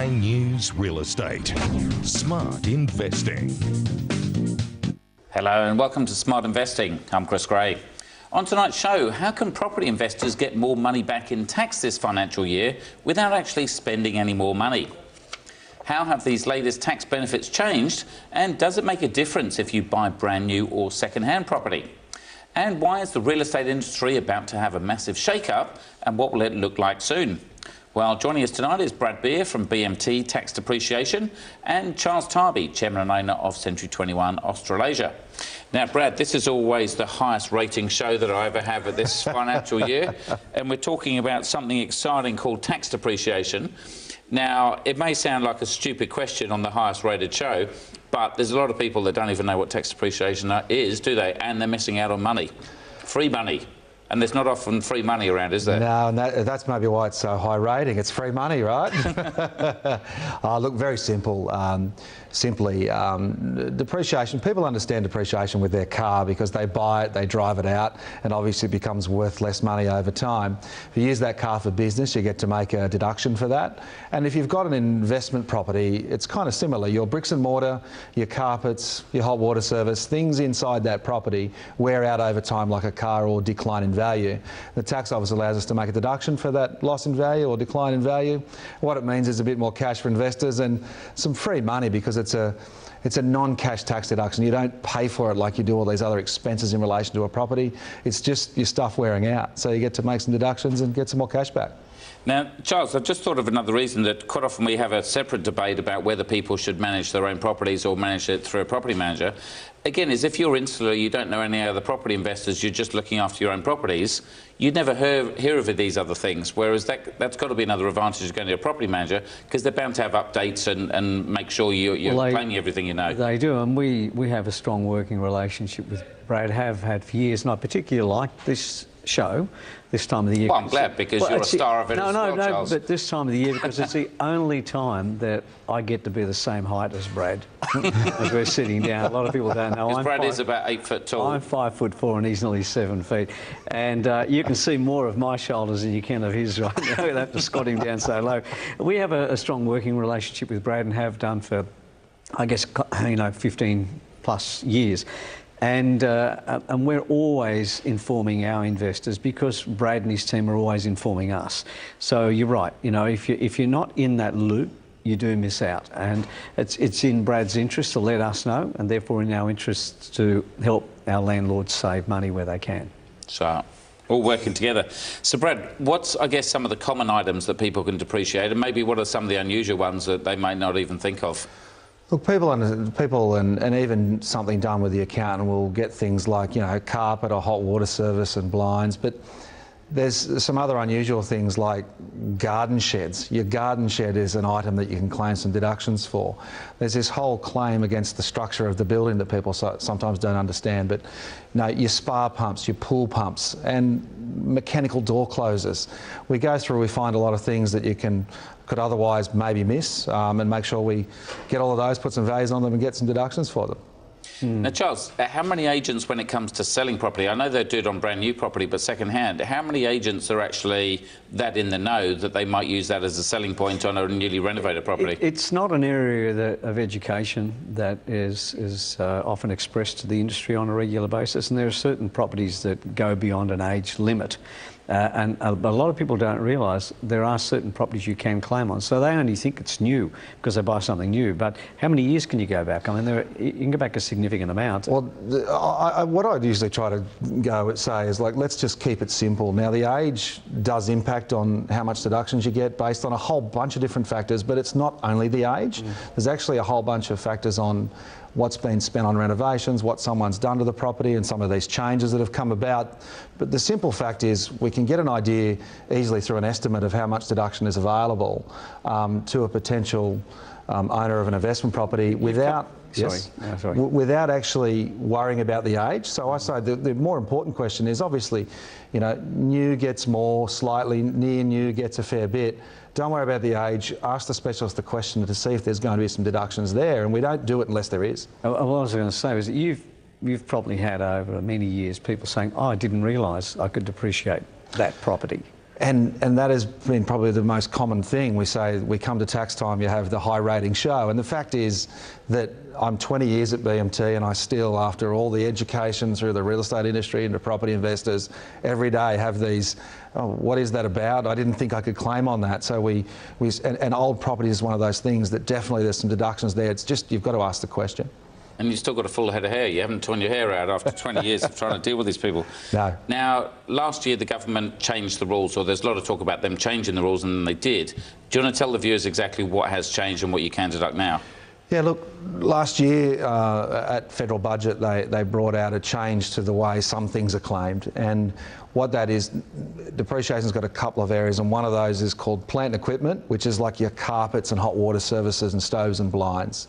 Headline News Real Estate. Smart Investing. Hello and welcome to Smart Investing. I'm Chris Gray. On tonight's show, how can property investors get more money back in tax this financial year without actually spending any more money? How have these latest tax benefits changed, and does it make a difference if you buy brand new or second-hand property? And why is the real estate industry about to have a massive shake-up, and what will it look like soon? Well, joining us tonight is Brad Beer from BMT Tax Depreciation and Charles Tarby, Chairman and owner of Century 21 Australasia. Now, Brad, this is always the highest rating show that I ever have at this financial year, and we're talking about something exciting called tax depreciation. Now, it may sound like a stupid question on the highest rated show, but there's a lot of people that don't even know what tax depreciation is, do they? And they're missing out on money, free money. And there's not often free money around, is there? No, and that's maybe why it's so high rating. It's free money, right? Look, very simple. Depreciation, people understand depreciation with their car because they buy it, they drive it out, and obviously it becomes worth less money over time. If you use that car for business, you get to make a deduction for that. And if you've got an investment property, it's kind of similar. Your bricks and mortar, your carpets, your hot water service, things inside that property wear out over time like a car or decline in value. The tax office allows us to make a deduction for that loss in value or decline in value. What it means is a bit more cash for investors and some free money because it's a non-cash tax deduction. You don't pay for it like you do all these other expenses in relation to a property. It's just your stuff wearing out. So you get to make some deductions and get some more cash back. Now, Charles, I've just thought of another reason that quite often we have a separate debate about whether people should manage their own properties or manage it through a property manager. Again, is if you're insular, you don't know any other property investors, you're just looking after your own properties, you'd never hear of these other things, whereas that's got to be another advantage of going to a property manager because they're bound to have updates and make sure you're claiming everything you know. They do, and we have a strong working relationship with Brad, have had for years, and I particularly like this show this time of the year. Well, I'm glad because you're a star of it as well, Charles. But this time of the year because it's the only time that I get to be the same height as Brad as we're sitting down. A lot of people don't know. Brad is about 8 foot tall. I'm 5'4" and he's nearly 7 feet. And you can see more of my shoulders than you can of his right now. You'll have to squat him down so low. We have a strong working relationship with Brad and have done for, I guess, 15 plus years. And we're always informing our investors because Brad and his team are always informing us. So you're right, if you're not in that loop, you do miss out. And it's in Brad's interest to let us know, and therefore in our interest to help our landlords save money where they can. So, all working together. So, Brad, what's, I guess, some of the common items that people can depreciate, and maybe what are some of the unusual ones that they may not even think of? Look, people and even something done with the accountant will get things like, carpet or hot water service and blinds, but there's some other unusual things like garden sheds. Your garden shed is an item that you can claim some deductions for. There's this whole claim against the structure of the building that people sometimes don't understand, but your spa pumps, your pool pumps, and mechanical door closers. We go through, we find a lot of things that you could otherwise maybe miss, and make sure we get all of those, put some values on them and get some deductions for them. Now, Charles, how many agents, when it comes to selling property, I know they do it on brand new property, but second-hand, how many agents are actually that in the know that they might use that as a selling point on a newly renovated property? It's not an area of education that is often expressed to the industry on a regular basis, and there are certain properties that go beyond an age limit. And a lot of people don't realise there are certain properties you can claim on. So they only think it's new because they buy something new. But how many years can you go back? I mean, you can go back a significant amount. Well, what I'd usually try to say is, let's just keep it simple. Now, the age does impact on how much deductions you get based on a whole bunch of different factors, but it's not only the age. There's actually a whole bunch of factors on what's been spent on renovations, what someone's done to the property, and some of these changes that have come about. But the simple fact is we can get an idea easily through an estimate of how much deduction is available to a potential owner of an investment property without without actually worrying about the age. So I say the more important question is obviously, new gets more slightly, near new gets a fair bit. Don't worry about the age. Ask the specialist the question to see if there's going to be some deductions there, and we don't do it unless there is. What I was going to say was that you've probably had over many years people saying, "Oh, I didn't realise I could depreciate that property." And that has been probably the most common thing. We say, we come to tax time, you have the high rating show. And the fact is that I'm 20 years at BMT and I still, after all the education through the real estate industry and to property investors, every day have these, oh, what is that about? I didn't think I could claim on that. So and old property is one of those things that definitely there's some deductions there. It's just, you've got to ask the question. And you've still got a full head of hair. You haven't torn your hair out after 20 years of trying to deal with these people. No. Now, last year the government changed the rules, or there's a lot of talk about them changing the rules, and then they did. Do you want to tell the viewers exactly what has changed and what you can deduct now? Yeah, look, last year at federal budget they brought out a change to the way some things are claimed, and what that is, depreciation's got a couple of areas, and one of those is called plant and equipment, which is like your carpets and hot water services and stoves and blinds.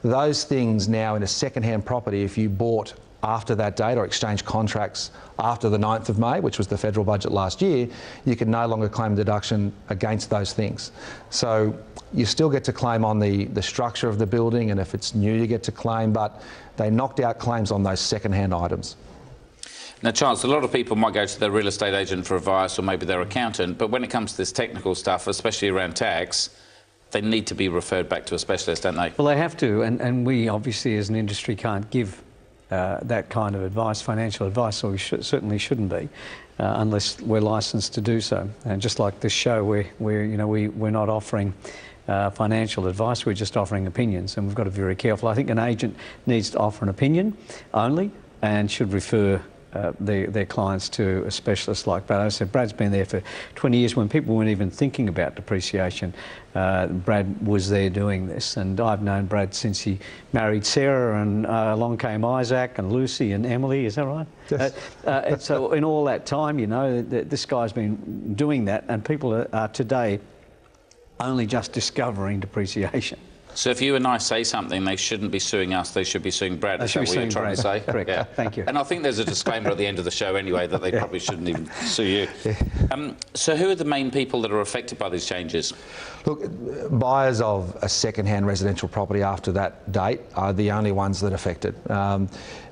Those things now in a second-hand property, if you bought after that date or exchanged contracts after the 9th of May, which was the federal budget last year, you can no longer claim deduction against those things. So you still get to claim on the structure of the building, and if it's new you get to claim, but they knocked out claims on those second-hand items. Now, Charles, a lot of people might go to their real estate agent for advice, or maybe their accountant, but when it comes to this technical stuff, especially around tax, they need to be referred back to a specialist, don't they? Well, they have to, and we obviously as an industry can't give that kind of advice, financial advice, or we certainly shouldn't be, unless we're licensed to do so. And just like this show, we're not offering financial advice, we're just offering opinions, and we've got to be very careful. I think an agent needs to offer an opinion only and should refer their clients to a specialist like Brad. I said Brad's been there for 20 years. When people weren't even thinking about depreciation, Brad was there doing this, and I've known Brad since he married Sarah, and along came Isaac and Lucy and Emily, is that right? Yes. So in all that time, you know, this guy's been doing that, and people are today only just discovering depreciation. So if you and I say something, they shouldn't be suing us, they should be suing Brad. Is that what you're trying to say? Correct. Yeah. Thank you. And I think there's a disclaimer at the end of the show anyway that they probably shouldn't even sue you. So who are the main people that are affected by these changes? Look, buyers of a second-hand residential property after that date are the only ones that are affected.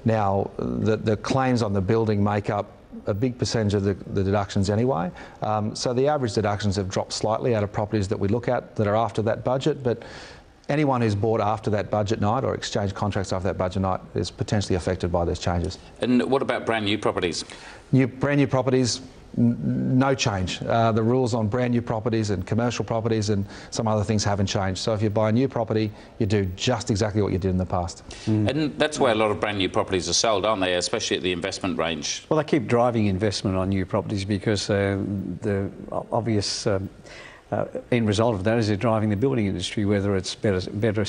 Now, the claims on the building make up a big percentage of the deductions anyway. So the average deductions have dropped slightly out of properties that we look at that are after that budget, but anyone who's bought after that budget night or exchanged contracts after that budget night is potentially affected by those changes. And what about brand new properties? Brand new properties, no change. The rules on brand new properties and commercial properties and some other things haven't changed. So if you buy a new property, you do just exactly what you did in the past. And that's where a lot of brand new properties are sold, aren't they, especially at the investment range? Well, they keep driving investment on new properties because the obvious end result of that is they're driving the building industry, whether it's better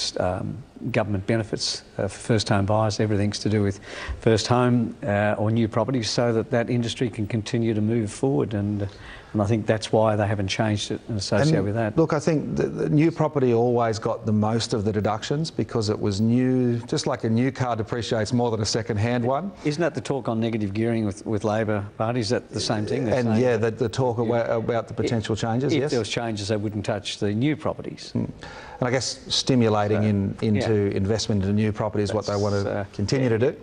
government benefits for first home buyers, everything's to do with first home or new properties, so that industry can continue to move forward. And I think that's why they haven't changed it and associated with that. Look, I think the new property always got the most of the deductions because it was new. Just like a new car depreciates more than a second-hand one. Isn't that the talk on negative gearing with Labor Party? Is that the same thing? And yeah, the talk about the potential changes, yes. If there was changes, they wouldn't touch the new properties. And I guess stimulating into investment into new property is what they want to continue to do.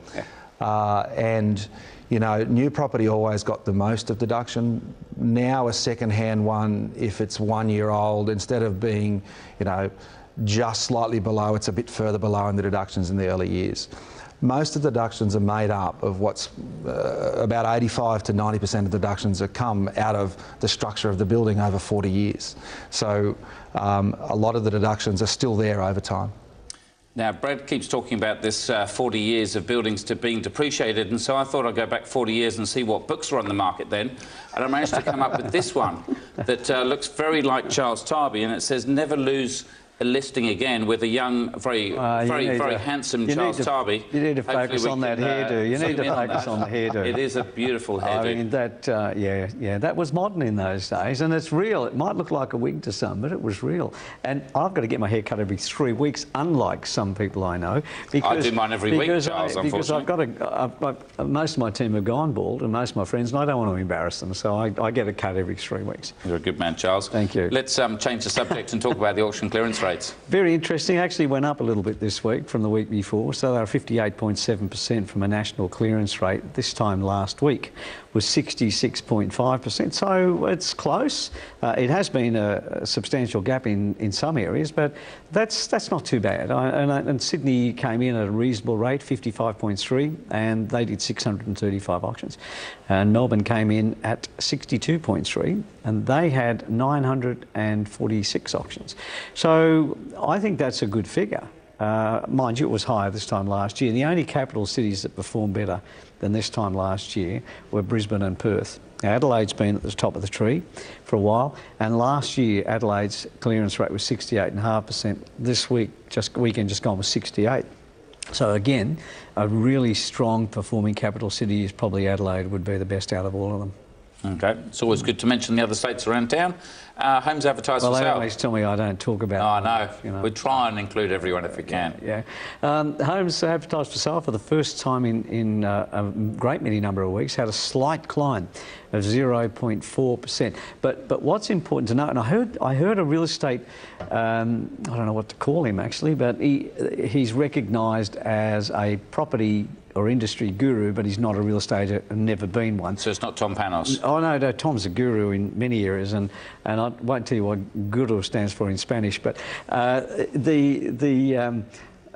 And you know, new property always got the most of deduction. Now a second-hand one, if it's 1 year old, instead of being, you know, just slightly below, it's a bit further below in the deductions in the early years. Most of the deductions are made up of what's about 85 to 90% of deductions that come out of the structure of the building over 40 years. So a lot of the deductions are still there over time. Now, Brad keeps talking about this 40 years of buildings being depreciated, and so I thought I'd go back 40 years and see what books were on the market then, and I managed to come up with this one that looks very like Charles Tarbey, and it says, "Never lose a listing again," with a young, very handsome Charles Tarbey. You need to focus on that hairdo. You need to focus on the hairdo. It is a beautiful hairdo. I mean, that was modern in those days, and it's real. It might look like a wig to some, but it was real. And I've got to get my hair cut every 3 weeks, unlike some people I know. I do mine every week, Charles, unfortunately. Because most of my team have gone bald, and most of my friends, and I don't want to embarrass them, so I get a cut every 3 weeks. You're a good man, Charles. Thank you. Let's change the subject and talk about the auction clearance rate. rates? Very interesting. Actually went up a little bit this week from the week before. So they were 58.7% from a national clearance rate. This time last week was 66.5%. So it's close. It has been a substantial gap in some areas, but that's not too bad. And Sydney came in at a reasonable rate, 55.3, and they did 635 auctions. And Melbourne came in at 62.3, and they had 946 auctions. So I think that's a good figure. Mind you, it was higher this time last year. The only capital cities that performed better than this time last year were Brisbane and Perth. Now, Adelaide's been at the top of the tree for a while, and last year Adelaide's clearance rate was 68.5%. This weekend just gone was 68. So again, a really strong performing capital city is probably Adelaide, would be the best out of all of them. Okay, it's always good to mention the other states around town. Homes advertised for sale. Well, they always tell me I don't talk about I know. You know. We try and include everyone if we can. Yeah. Homes advertised for sale for the first time in a great many number of weeks had a slight climb of 0.4%. But what's important to note, and I heard a real estate, I don't know what to call him actually, but he's recognised as a property or industry guru, but he's not a real estate, never been one. So it's not Tom Panos? Oh no, Tom's a guru in many areas, and I won't tell you what guru stands for in Spanish, but the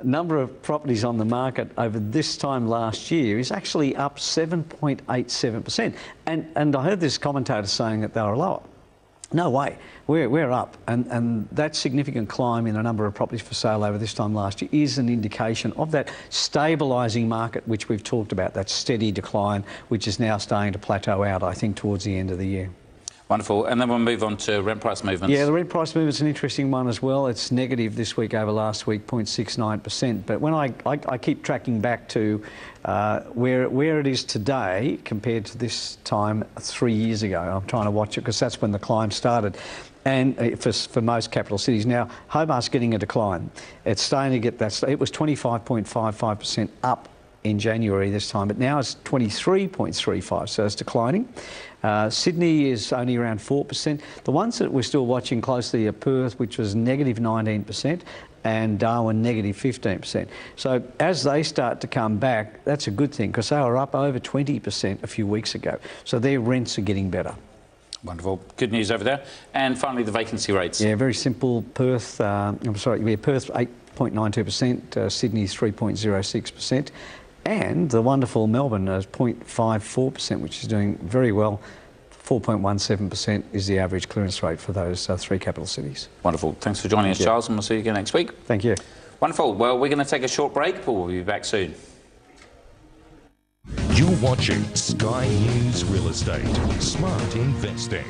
number of properties on the market over this time last year is actually up 7.87%. And I heard this commentator saying that they were lower. No way, we're up, and that significant climb in a number of properties for sale over this time last year is an indication of that stabilising market which we've talked about, that steady decline which is now starting to plateau out, I think, towards the end of the year. Wonderful. And then we'll move on to rent price movements. Yeah, the rent price movement's an interesting one as well. It's negative this week over last week, 0.69%. But when I keep tracking back to where it is today compared to this time 3 years ago, I'm trying to watch it because that's when the climb started. And for most capital cities. Now, Hobart's getting a decline. It's starting to get that. It was 25.55% up in January this time, but now it's 23.35, so it's declining. Sydney is only around 4%. The ones that we're still watching closely are Perth, which was negative 19%, and Darwin, negative 15%. So as they start to come back, that's a good thing, because they were up over 20% a few weeks ago. So their rents are getting better. Wonderful. Good news over there. And finally, the vacancy rates. Yeah, very simple. Perth, Perth 8.92%, Sydney's 3.06%. And the wonderful Melbourne is 0.54%, which is doing very well. 4.17% is the average clearance rate for those three capital cities. Wonderful. Thanks for joining us, Charles, and we'll see you again next week. Thank you. Wonderful. Well, we're going to take a short break, but we'll be back soon. You're watching Sky News Real Estate. Smart Investing.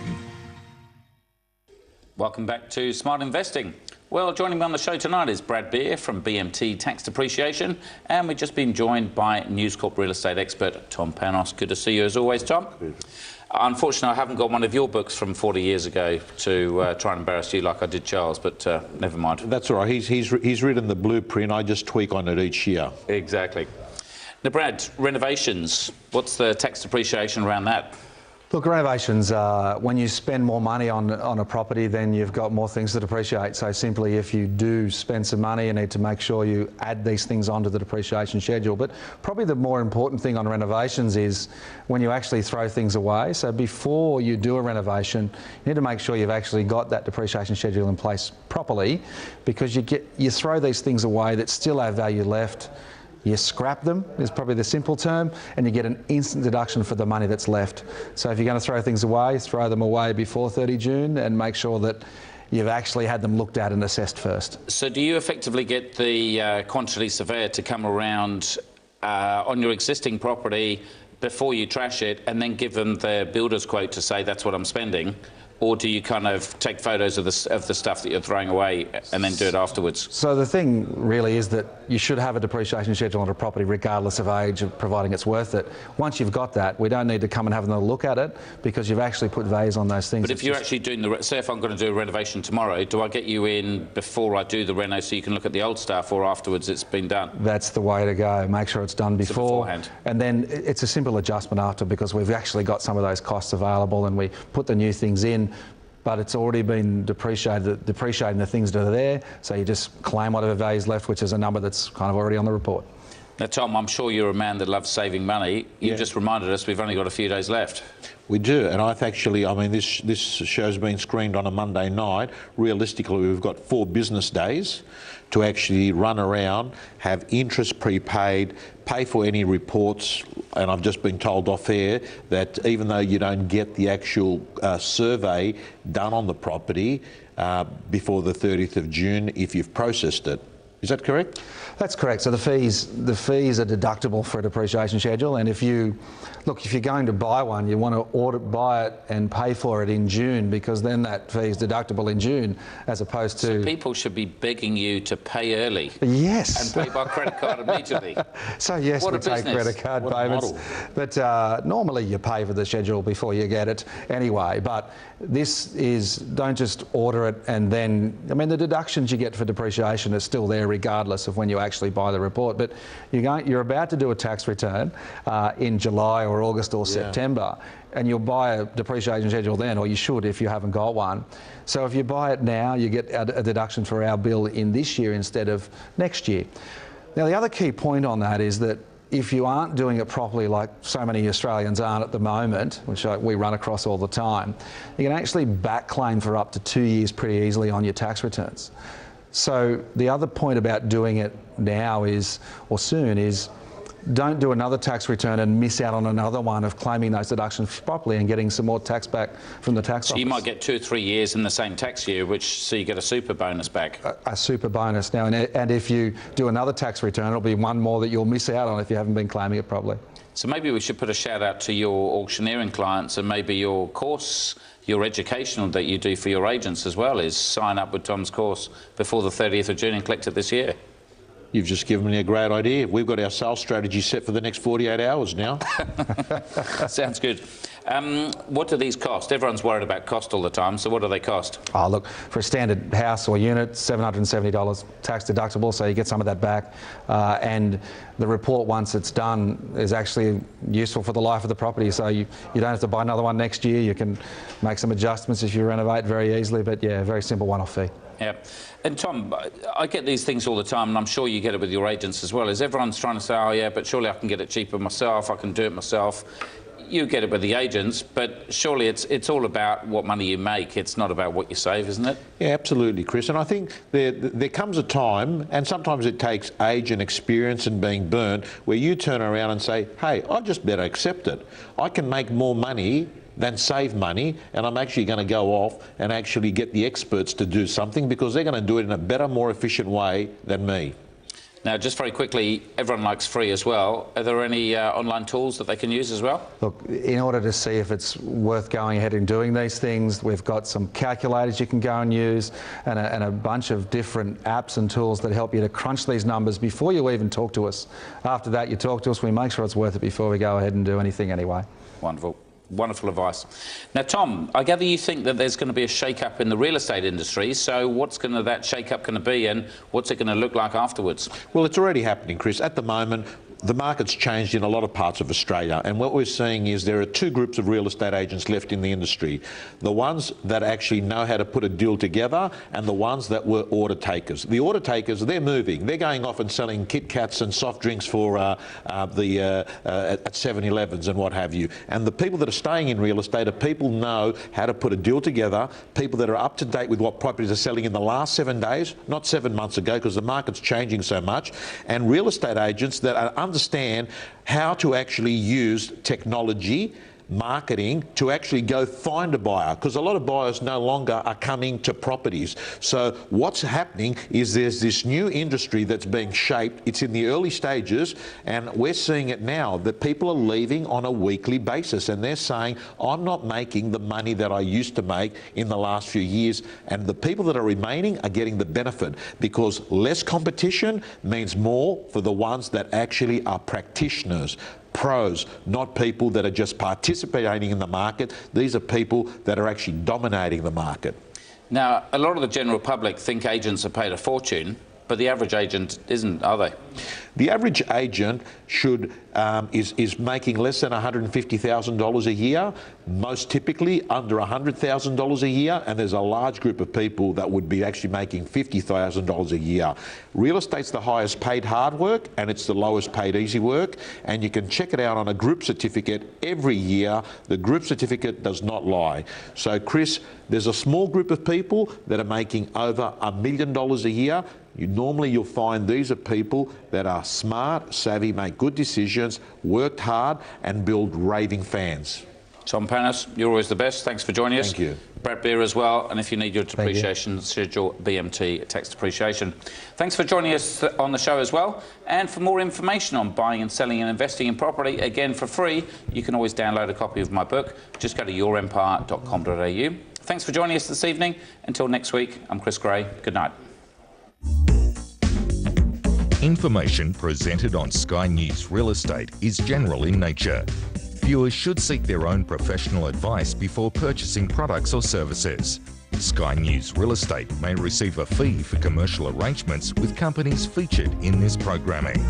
Welcome back to Smart Investing. Well, joining me on the show tonight is Brad Beer from BMT Tax Depreciation, and we've just been joined by News Corp real estate expert Tom Panos. Good to see you as always, Tom. Unfortunately, I haven't got one of your books from 40 years ago to try and embarrass you like I did Charles, but never mind. That's all right. He's written the blueprint. I just tweak on it each year. Exactly. Now, Brad, renovations. What's the tax depreciation around that? Look, renovations, when you spend more money on a property, then you've got more things to depreciate. So simply, if you do spend some money, you need to make sure you add these things onto the depreciation schedule. But probably the more important thing on renovations is when you actually throw things away. So before you do a renovation, you need to make sure you've actually got that depreciation schedule in place properly, because you throw these things away that still have value left. You scrap them, is probably the simple term, and you get an instant deduction for the money that's left. So if you're going to throw things away, throw them away before 30 June and make sure that you've actually had them looked at and assessed first. So do you effectively get the Quantity Surveyor to come around on your existing property before you trash it and then give them the builder's quote to say that's what I'm spending? Or do you kind of take photos of the stuff that you're throwing away and then do it afterwards? So the thing really is that you should have a depreciation schedule on a property regardless of age, providing it's worth it. Once you've got that, we don't need to come and have another look at it because you've actually put values on those things. But if you're actually doing say if I'm going to do a renovation tomorrow, do I get you in before I do the reno so you can look at the old stuff, or afterwards it's been done? That's the way to go. Make sure it's done before. So beforehand. And then it's a simple adjustment after, because we've actually got some of those costs available and we put the new things in but it's already been depreciating the things that are there, so you just claim whatever value is left, which is a number that's kind of already on the report. Now, Tom, I'm sure you're a man that loves saving money. You just reminded us we've only got a few days left. We do, and this show's been screened on a Monday night. Realistically, we've got 4 business days to actually run around, have interest prepaid, pay for any reports, and I've just been told off air that even though you don't get the actual survey done on the property before the 30th of June, if you've processed it. Is that correct? That's correct. So the fees are deductible for a depreciation schedule, and if you're going to buy one, you want to buy it and pay for it in June, because then that fee is deductible in June, as opposed to... So people should be begging you to pay early. Yes. And pay by credit card immediately. So yes, we take credit card payments, but normally you pay for the schedule before you get it anyway. But this is, don't just order it and then, the deductions you get for depreciation are still there regardless of when you actually buy the report. But you're about to do a tax return in July or August or September, and you'll buy a depreciation schedule then, or you should if you haven't got one. So if you buy it now, you get a deduction for our bill in this year instead of next year. Now, the other key point on that is that if you aren't doing it properly, like so many Australians aren't at the moment, which we run across all the time, you can actually back claim for up to 2 years pretty easily on your tax returns. So the other point about doing it now is, or soon, is don't do another tax return and miss out on another one of claiming those deductions properly and getting some more tax back from the tax office. So you might get 2 or 3 years in the same tax year, so you get a super bonus back. A super bonus now, and if you do another tax return, it'll be one more that you'll miss out on if you haven't been claiming it properly. So maybe we should put a shout out to your auctioneering clients, and maybe your course, your educational that you do for your agents as well, is sign up with Tom's course before the 30th of June and collect it this year. You've just given me a great idea. We've got our sales strategy set for the next 48 hours now. Sounds good. What do these cost? Everyone's worried about cost all the time, so what do they cost? Oh, look, for a standard house or unit, $770 tax deductible, so you get some of that back. And the report, once it's done, is actually useful for the life of the property, so you don't have to buy another one next year. You can make some adjustments if you renovate very easily, but yeah, very simple one-off fee. Yeah. And Tom, I get these things all the time, and I'm sure you get it with your agents as well, is everyone's trying to say, oh yeah, but surely I can get it cheaper myself, I can do it myself. You get it with the agents, but surely it's all about what money you make. It's not about what you save, isn't it? Yeah, absolutely, Chris. And I think there comes a time, and sometimes it takes age and experience and being burnt, where you turn around and say, hey, I just better accept it. I can make more money than save money, and I'm actually going to go off and actually get the experts to do something, because they're going to do it in a better, more efficient way than me. Now, just very quickly, everyone likes free as well. Are there any online tools that they can use as well? Look, in order to see if it's worth going ahead and doing these things, we've got some calculators you can go and use, and a bunch of different apps and tools that help you to crunch these numbers before you even talk to us. After that, you talk to us, we make sure it's worth it before we go ahead and do anything anyway. Wonderful. Wonderful advice. Now, Tom, I gather you think that there's going to be a shake-up in the real estate industry, so what's that shake-up going to be, and what's it going to look like afterwards? Well, it's already happening, Chris. At the moment, the market's changed in a lot of parts of Australia, and what we're seeing is there are 2 groups of real estate agents left in the industry. The ones that actually know how to put a deal together, and the ones that were order takers. The order takers, they're moving. They're going off and selling Kit Kats and soft drinks for at 7-Elevens and what have you. And the people that are staying in real estate are people who know how to put a deal together, people that are up to date with what properties are selling in the last 7 days, not 7 months ago, because the market's changing so much, and real estate agents that are understand how to actually use technology, marketing, to actually go find a buyer, because a lot of buyers no longer are coming to properties. So what's happening is there's this new industry that's being shaped. It's in the early stages, and we're seeing it now that people are leaving on a weekly basis, and they're saying, I'm not making the money that I used to make in the last few years, and the people that are remaining are getting the benefit, because less competition means more for the ones that actually are practitioners, pros, not people that are just participating in the market. These are people that are actually dominating the market. Now, a lot of the general public think agents are paid a fortune, but the average agent isn't, are they? The average agent should is making less than $150,000 a year, most typically under $100,000 a year, and there's a large group of people that would be actually making $50,000 a year. Real estate's the highest paid hard work and it's the lowest paid easy work, and you can check it out on a group certificate every year. The group certificate does not lie. So Chris, there's a small group of people that are making over $1 million a year. Normally you'll find these are people that are smart, savvy, make good decisions, worked hard and build raving fans. Tom Panis, you're always the best. Thanks for joining us. Thank you. Brett Beer as well. And if you need your depreciation schedule, BMT Tax Depreciation. Thanks for joining us on the show as well. And for more information on buying and selling and investing in property, again for free, you can always download a copy of my book. Just go to yourempire.com.au. Thanks for joining us this evening. Until next week, I'm Chris Gray. Good night. Information presented on Sky News Real Estate is general in nature. Viewers should seek their own professional advice before purchasing products or services. Sky News Real Estate may receive a fee for commercial arrangements with companies featured in this programming.